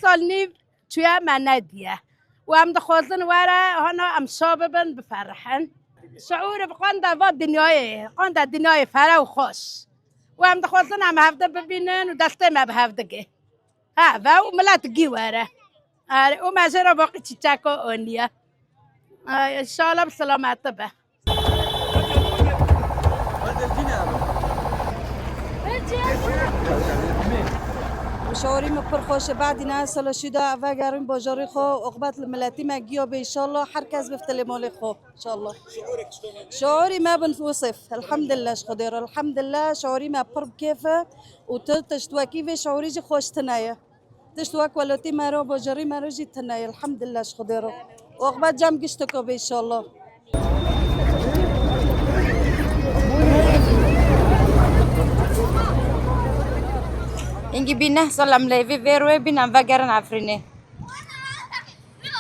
سال نیو توی من ندیه و هم دخوازن واره هانا هم صاببن بفرحن شعور بقند و دنیای فرا و خوش و هم دخوازن هم هفته ببینن و دسته ما به هفته ها و ملت گی واره و مجرا باقی چیچک و اونیه انشاءالله بسلامت به شعوری پرخوش بعد نه سال شده و گرم باجاری خو عقبت ملتی مگیا به ان شاء الله هر کس بفتل مال خو ان شاء الله شعوري ما بنوصف الحمد لله شخدير الحمد لله شعوري ما برب كيفه وتشتوا كيف شعوري جي خوش تنايا تشتوا كوالتي مرا باجاری مرا جي تنايا الحمد لله شخدير وعقبت جام قشتكو به ان شاء الله اینگی بینه سلام لیوی ویروی بینم و گرن عفرینه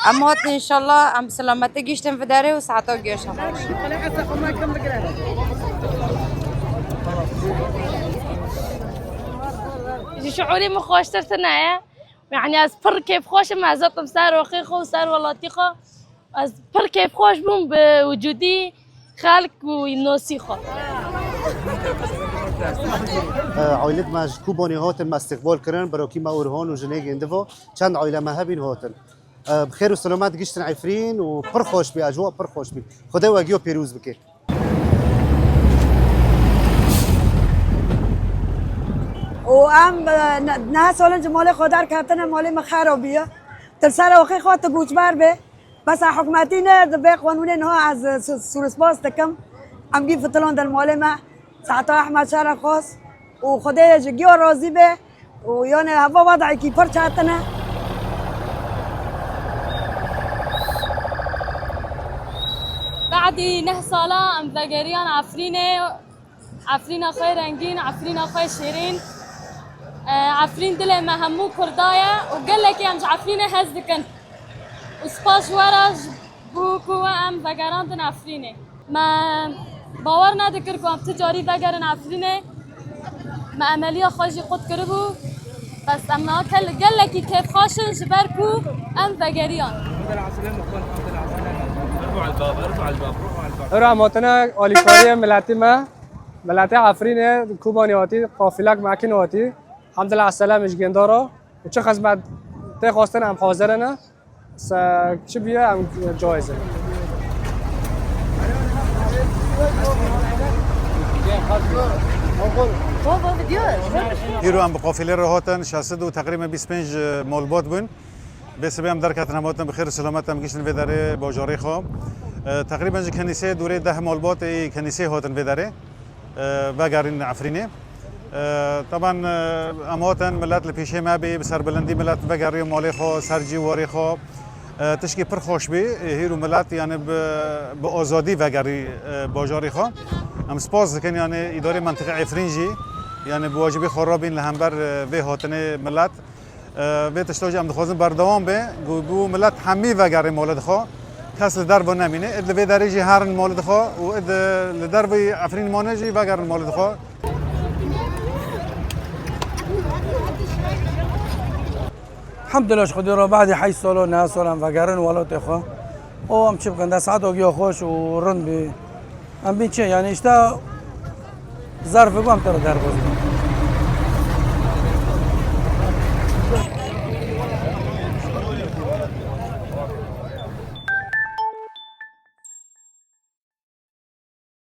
اما ان شاء الله ام سلامت گیشتم و داره و ساعتا گیشم شعوري مخوشتر تنايا يعني از پر كيف خوش مع زطم سار وخيخو وسار ولاتيخو از پر كيف خوش بوم بوجودي خالق ونوسيخو عائلت ما کوبانی هاتن استقبال کردن برای ما اورهان و جنگ اندفو چند عائله ما هبین هاتن بخیر و سلامت گشتن عفرین و پر خوش بی اجواء پر خوش بی خدا وگیو پیروز بکه و ام نه سال جمال خودر کتن مال مخرابیه ترسر اخی خواهد گوچبر به بس حکمتی نه به قانون نه از سورسپاس تکم ام گی فتلان در مال ما ساعتا احمد شهر خاص و خدای جگیو راضی به و یعنی هوا وضعی کی پر چاتنه بعد نه سالا ام ذگریان عفرینه خیر رنگین عفرینه خیر شیرین عفرین دل ما همو کردایه و قال لك ام عفرینه هزدکن و سپاس ورج بوکو ام ذگران عفرینه ما باور ندکر که ام تجاری ذگرن عفرینه ما عملیه خوشی خود کربو بس ام قال لك كيف خاشن جبركو ام ذگریان رحمتنا آلیکاری ملتی ما ملتی عفرینه کوبانیاتی قافلک مکناتی الحمد لله السلام اجگندارا و چه خدمت ته خواستن هم حاضرنه چه بیا هم جایزه هیرو هم به قافله را هاتن 60 و تقریبا 25 مالبات بون به سبب هم درکت نماتن بخیر سلامت هم گشتن وداره باجاری خواه تقریبا کنیسه دوره 10 مالبات کنیسه هاتن وداره و گرین عفرینه طبعا اماتن ملت لپیشه ما به سر بلندی ملت و گری مالی خو سرجی واری خو تشکی پر خوش بی هیرو ملت یعنی به آزادی و گری باجاری خو ام سپاس کن یعنی اداره منطقه عفرینجی یعنی بواجبی خرابین لهمبر و هاتن ملت و تشتاج ام دخوازن بردوام به گو ملت همی و گری مالد خو کس در با نمینه اد لوی درجی هرن مالد خو و اد لدر بی عفرین مانجی و گرن مالد خو الحمد لله خدای را بعد 8 سال و 9 سال هم وگرن ولات خو او هم چه بکنده ساعت و خوش و رند بی هم بین چه یعنی اشتا ظرف گم تر در باز